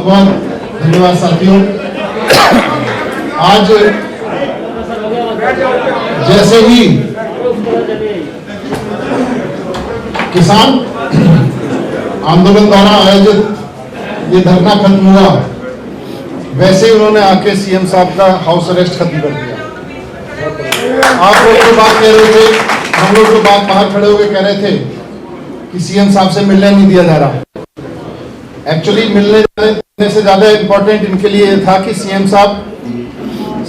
बहुत धन्यवाद साथियों। आज जैसे ही किसान आंदोलन द्वारा आयोजित ये धरना खत्म हुआ, वैसे ही उन्होंने आके सीएम साहब का हाउस अरेस्ट खत्म कर दिया। आप लोग जो बात कह रहे थे, हम लोग जो बात बाहर खड़े होकर कह रहे थे कि सीएम साहब से मिलने नहीं दिया जा रहा, एक्चुअली मिलने से ज्यादा इंपॉर्टेंट इनके लिए ये था कि सीएम साहब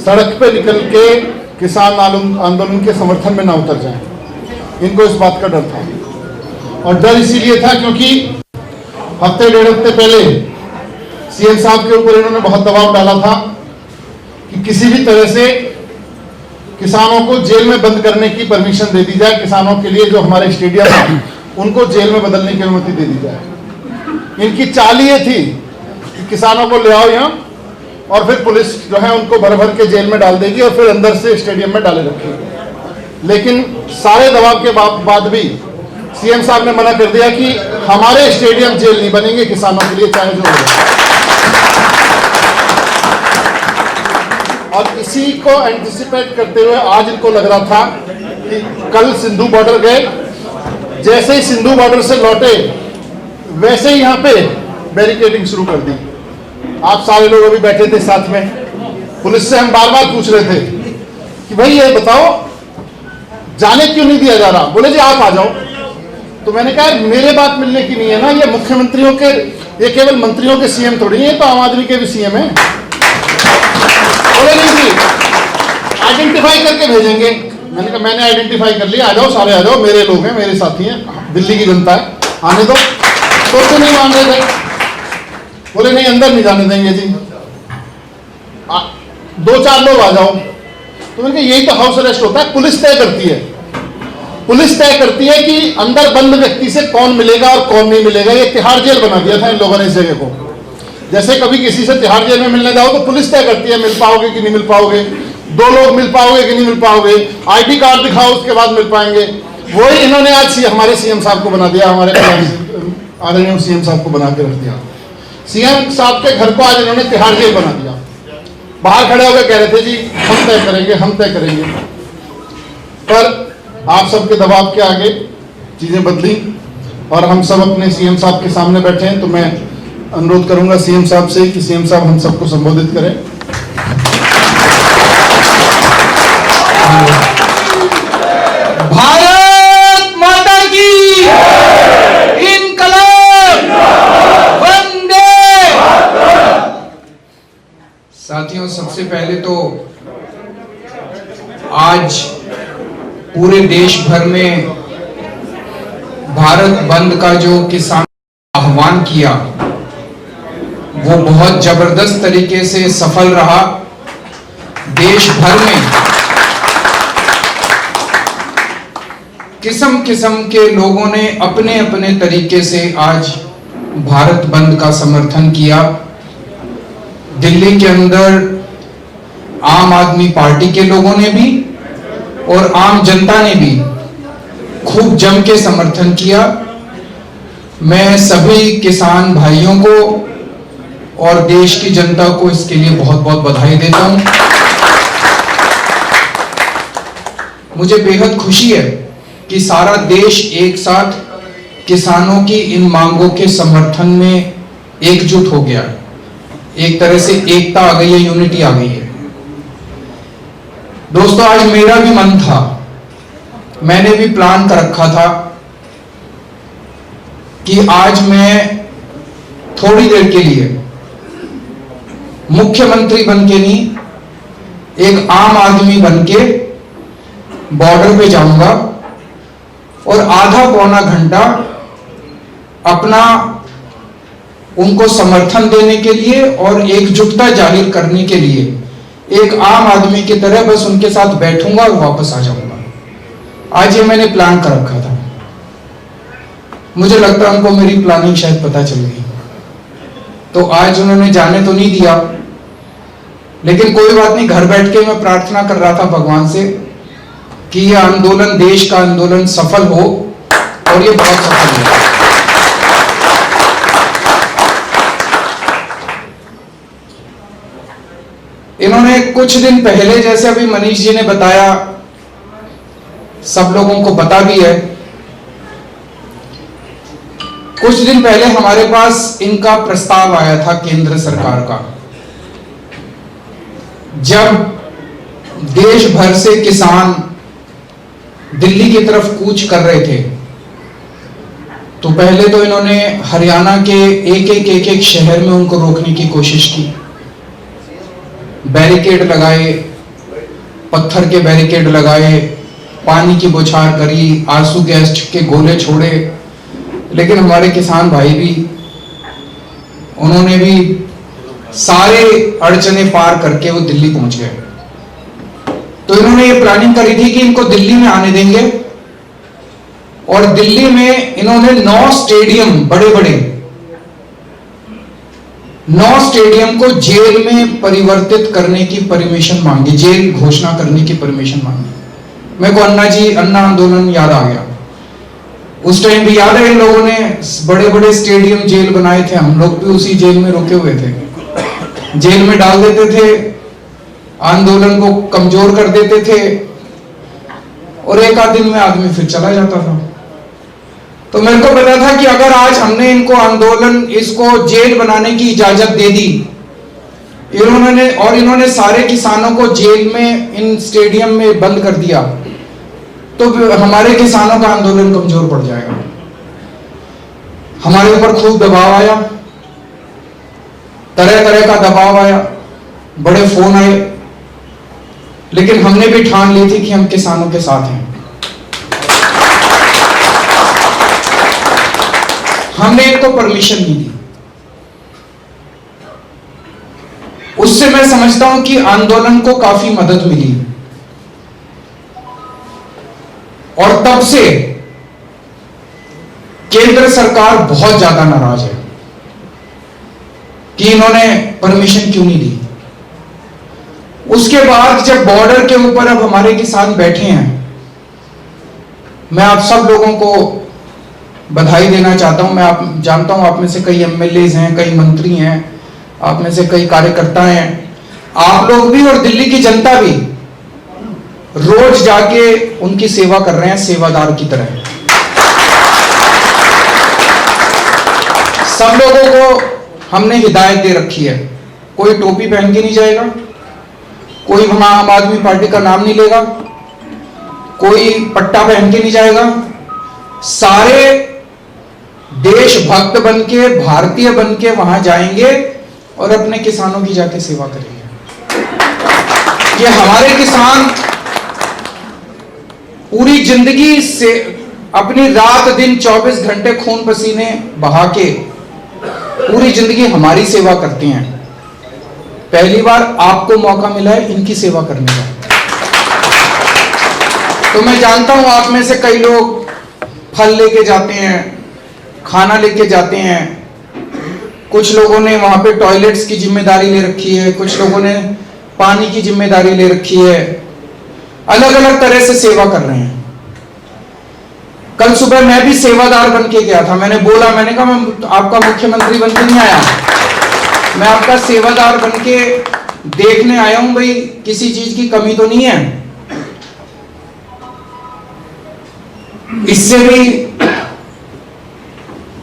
सड़क पे निकल के किसान आंदोलन के समर्थन में ना उतर जाएं। इनको इस बात का डर था, और डर इसीलिए था क्योंकि हफ्ते डेढ़ हफ्ते पहले सीएम साहब के ऊपर इन्होंने बहुत दबाव डाला था कि किसी भी तरह से किसानों को जेल में बंद करने की परमिशन दे दी जाए। किसानों के लिए जो हमारे स्टेडियम है उनको जेल में बदलने की अनुमति दे दी जाए। इनकी चाल ये थी कि किसानों को ले आओ यहाँ और फिर पुलिस जो है उनको भर भर के जेल में डाल देगी और फिर अंदर से स्टेडियम में डाले रखेगी। लेकिन सारे दबाव के बाद भी सीएम साहब ने मना कर दिया कि हमारे स्टेडियम जेल नहीं बनेंगे किसानों के लिए, चाहे जो हो। और इसी को एंटिसिपेट करते हुए आज इनको लग रहा था कि कल सिंधु बॉर्डर गए, जैसे ही सिंधु बॉर्डर से लौटे वैसे ही यहाँ पे बैरिकेडिंग शुरू कर दी। आप सारे लोग अभी बैठे थे साथ में, पुलिस से हम बार बार पूछ रहे थे कि भाई ये बताओ जाने क्यों नहीं दिया जा रहा। बोले जी आप आ जाओ। तो मैंने कहा मेरे बात मिलने की नहीं है ना, ये मुख्यमंत्रियों के, ये केवल मंत्रियों के सीएम थोड़ी है, तो आम आदमी के भी सीएम है। बोले नहीं जी आइडेंटिफाई करके भेजेंगे। मैंने कहा मैंने आइडेंटिफाई कर लिया, आ जाओ सारे आ जाओ, मेरे लोग हैं, मेरे साथी हैं, दिल्ली की जनता है, आने दो। तो नहीं मान रहे थे, बोले नहीं अंदर नहीं जाने देंगे जी, दो चार लोग आ जाओ। तो मैंने कहा यही तो हाउस अरेस्ट होता है, पुलिस तय करती है। पुलिस तय करती है कि अंदर बंद व्यक्ति से कौन मिलेगा और कौन नहीं मिलेगा। ये तिहाड़ जेल बना दिया था इन लोगों ने इस जगह को। जैसे कभी किसी से तिहाड़ जेल में मिलने जाओ तो पुलिस तय करती है मिल पाओगे कि नहीं मिल पाओगे, दो लोग मिल पाओगे कि नहीं मिल पाओगे, आईडी कार्ड दिखाओ उसके बाद मिल पाएंगे। वही इन्होंने आज हमारे सीएम साहब को बना दिया, हमारे आदरणीय सीएम साहब को बना के रख दिया। सीएम साहब के घर को आज इन्होंने तिहाड़ जेल बना दिया। बाहर खड़े होकर कह रहे थे जी हम तय करेंगे, हम तय करेंगे, पर आप सबके दबाव के आगे चीजें बदली और हम सब अपने सीएम साहब के सामने बैठे हैं। तो मैं अनुरोध करूंगा सीएम साहब से कि सीएम साहब हम सबको संबोधित करें। भारत माता की इनकलाब वंदे। साथियों, सबसे पहले तो आज पूरे देश भर में भारत बंद का जो किसान आह्वान किया वो बहुत जबरदस्त तरीके से सफल रहा। देश भर में किस्म किस्म के लोगों ने अपने अपने तरीके से आज भारत बंद का समर्थन किया। दिल्ली के अंदर आम आदमी पार्टी के लोगों ने भी और आम जनता ने भी खूब जम के समर्थन किया। मैं सभी किसान भाइयों को और देश की जनता को इसके लिए बहुत बहुत बधाई देता हूं। मुझे बेहद खुशी है कि सारा देश एक साथ किसानों की इन मांगों के समर्थन में एकजुट हो गया। एक तरह से एकता आ गई है, यूनिटी आ गई है। दोस्तों, आज मेरा भी मन था, मैंने भी प्लान कर रखा था कि आज मैं थोड़ी देर के लिए मुख्यमंत्री बनके नहीं, एक आम आदमी बनके बॉर्डर पे जाऊंगा और आधा पौना घंटा अपना उनको समर्थन देने के लिए और एकजुटता जाहिर करने के लिए एक आम आदमी की तरह बस उनके साथ बैठूंगा और वापस आ जाऊंगा। आज ये मैंने प्लान कर रखा था। मुझे लगता है उनको मेरी प्लानिंग शायद पता चल गई, तो आज उन्होंने जाने तो नहीं दिया, लेकिन कोई बात नहीं। घर बैठ के मैं प्रार्थना कर रहा था भगवान से कि यह आंदोलन, देश का आंदोलन सफल हो, और ये बहुत सफल हुआ। कुछ दिन पहले, जैसे अभी मनीष जी ने बताया, सब लोगों को पता भी है, कुछ दिन पहले हमारे पास इनका प्रस्ताव आया था केंद्र सरकार का। जब देश भर से किसान दिल्ली की तरफ कूच कर रहे थे, तो पहले तो इन्होंने हरियाणा के एक शहर में उनको रोकने की कोशिश की, बैरिकेड लगाए, पत्थर के बैरिकेड लगाए, पानी की बौछार करी, आंसू गैस के गोले छोड़े, लेकिन हमारे किसान भाई भी, उन्होंने भी सारे अड़चने पार करके वो दिल्ली पहुंच गए। तो इन्होंने ये प्लानिंग करी थी कि इनको दिल्ली में आने देंगे, और दिल्ली में इन्होंने 9 स्टेडियम, बड़े बड़े 9 स्टेडियम को जेल में परिवर्तित करने की परमिशन मांगी, जेल घोषणा करने की परमिशन मांगी। मेरे को अन्ना आंदोलन याद आ गया। उस टाइम भी याद है, इन लोगों ने बड़े बड़े स्टेडियम जेल बनाए थे, हम लोग भी उसी जेल में रुके हुए थे। जेल में डाल देते थे, आंदोलन को कमजोर कर देते थे, और एक आध दिन में आदमी फिर चला जाता था। तो मेरे को पता था कि अगर आज हमने इनको आंदोलन, इसको जेल बनाने की इजाजत दे दी, इन्होंने सारे किसानों को जेल में, इन स्टेडियम में बंद कर दिया, तो हमारे किसानों का आंदोलन कमजोर पड़ जाएगा। हमारे ऊपर खूब दबाव आया, तरह तरह का दबाव आया, बड़े फोन आए, लेकिन हमने भी ठान ली थी कि हम किसानों के साथ हैं। हमने इनको परमिशन नहीं दी। उससे मैं समझता हूं कि आंदोलन को काफी मदद मिली, और तब से केंद्र सरकार बहुत ज्यादा नाराज है कि इन्होंने परमिशन क्यों नहीं दी। उसके बाद जब बॉर्डर के ऊपर अब हमारे किसान बैठे हैं, मैं आप सब लोगों को बधाई देना चाहता हूं। मैं जानता हूं आप में से कई एमएलए हैं, कई मंत्री हैं, आप में से कई कार्यकर्ता हैं, आप लोग भी और दिल्ली की जनता भी रोज जाके उनकी सेवा कर रहे हैं, सेवादार की तरह। सब लोगों को हमने हिदायत दे रखी है, कोई टोपी पहन के नहीं जाएगा, कोई वहां आम आदमी पार्टी का नाम नहीं लेगा, कोई पट्टा पहन के नहीं जाएगा, सारे देशभक्त बन के, भारतीय बन के वहां जाएंगे और अपने किसानों की जाके सेवा करेंगे। ये हमारे किसान पूरी जिंदगी से अपनी रात दिन 24 घंटे खून पसीने बहा के पूरी जिंदगी हमारी सेवा करते हैं। पहली बार आपको मौका मिला है इनकी सेवा करने का। तो मैं जानता हूं आप में से कई लोग फल लेके जाते हैं, खाना लेके जाते हैं, कुछ लोगों ने वहां पे टॉयलेट्स की जिम्मेदारी ले रखी है, कुछ लोगों ने पानी की जिम्मेदारी ले रखी है, अलग अलग तरह से सेवा कर रहे हैं। कल सुबह मैं भी सेवादार बन के गया था। मैंने कहा मैं आपका मुख्यमंत्री बन के नहीं आया, मैं आपका सेवादार बन के देखने आया हूं, भाई किसी चीज की कमी तो नहीं है। इससे भी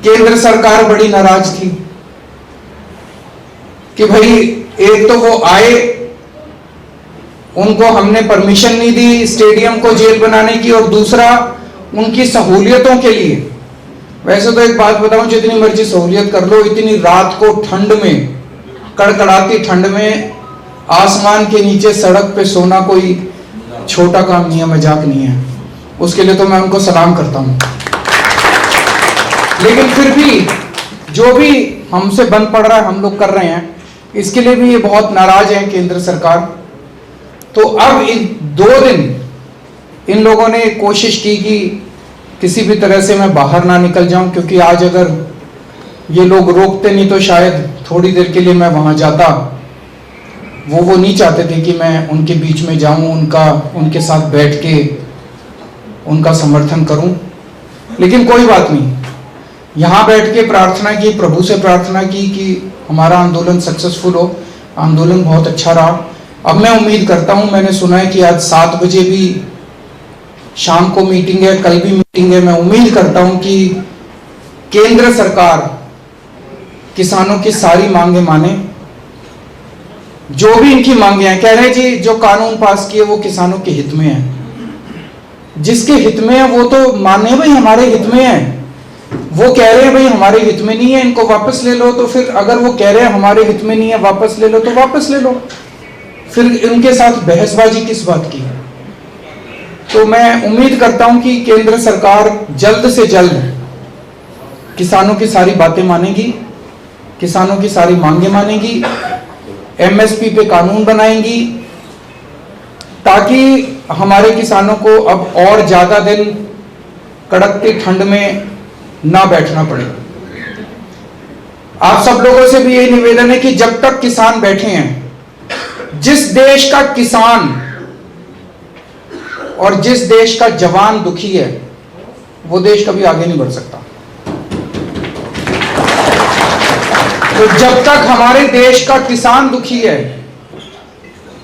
केंद्र सरकार बड़ी नाराज थी कि भाई एक तो वो आए, उनको हमने परमिशन नहीं दी स्टेडियम को जेल बनाने की, और दूसरा उनकी सहूलियतों के लिए, वैसे तो एक बात बताऊं, जितनी मर्जी सहूलियत कर लो, इतनी रात को ठंड में, कड़कड़ाती ठंड में आसमान के नीचे सड़क पे सोना कोई छोटा काम नहीं है, मजाक नहीं है। उसके लिए तो मैं उनको सलाम करता हूं। लेकिन फिर भी जो भी हमसे बंद पड़ रहा है हम लोग कर रहे हैं, इसके लिए भी ये बहुत नाराज है केंद्र सरकार। तो अब इन 2 दिन इन लोगों ने कोशिश की कि किसी भी तरह से मैं बाहर ना निकल जाऊं, क्योंकि आज अगर ये लोग रोकते नहीं तो शायद थोड़ी देर के लिए मैं वहां जाता। वो नहीं चाहते थे कि मैं उनके बीच में जाऊं, उनके साथ बैठ के उनका समर्थन करूं। लेकिन कोई बात नहीं, यहां बैठ के प्रार्थना की, प्रभु से प्रार्थना की कि हमारा आंदोलन सक्सेसफुल हो। आंदोलन बहुत अच्छा रहा, अब मैं उम्मीद करता हूं, मैंने सुना है कि आज 7 बजे भी शाम को मीटिंग है, कल भी मीटिंग है। मैं उम्मीद करता हूं कि केंद्र सरकार किसानों की सारी मांगे माने। जो भी इनकी मांगे हैं, कह रहे हैं जी जो कानून पास किए वो किसानों के हित में है। जिसके हित में है वो तो माने भाई हमारे हित में है। वो कह रहे हैं भाई हमारे हित में नहीं है, इनको वापस ले लो। तो फिर अगर वो कह रहे हैं हमारे हित में नहीं है, वापस ले लो, तो वापस ले लो। फिर उनके साथ बहसबाजी किस बात की है? तो मैं उम्मीद करता हूं कि केंद्र सरकार जल्द से जल्द किसानों की सारी बातें मानेगी, किसानों की सारी मांगे मानेगी, एमएसपी पे कानून बनाएंगी, ताकि हमारे किसानों को अब और ज्यादा दिन कड़कती ठंड में ना बैठना पड़े। आप सब लोगों से भी यही निवेदन है कि जब तक किसान बैठे हैं, जिस देश का किसान और जिस देश का जवान दुखी है, वो देश कभी आगे नहीं बढ़ सकता। तो जब तक हमारे देश का किसान दुखी है,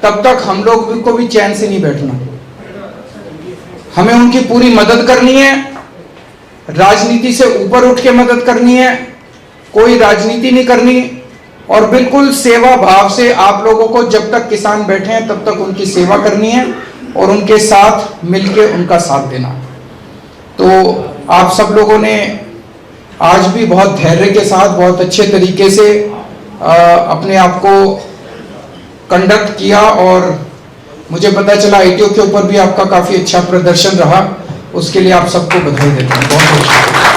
तब तक हम लोग को भी चैन से नहीं बैठना। हमें उनकी पूरी मदद करनी है, राजनीति से ऊपर उठ के मदद करनी है, कोई राजनीति नहीं करनी, और बिल्कुल सेवा भाव से आप लोगों को जब तक किसान बैठे हैं तब तक उनकी सेवा करनी है और उनके साथ मिलके उनका साथ देना। तो आप सब लोगों ने आज भी बहुत धैर्य के साथ, बहुत अच्छे तरीके से अपने आप को कंडक्ट किया, और मुझे पता चला आईटीओ के ऊपर भी आपका काफी अच्छा प्रदर्शन रहा। उसके लिए आप सबको बधाई देता हूँ। बहुत बहुत शुक्रिया।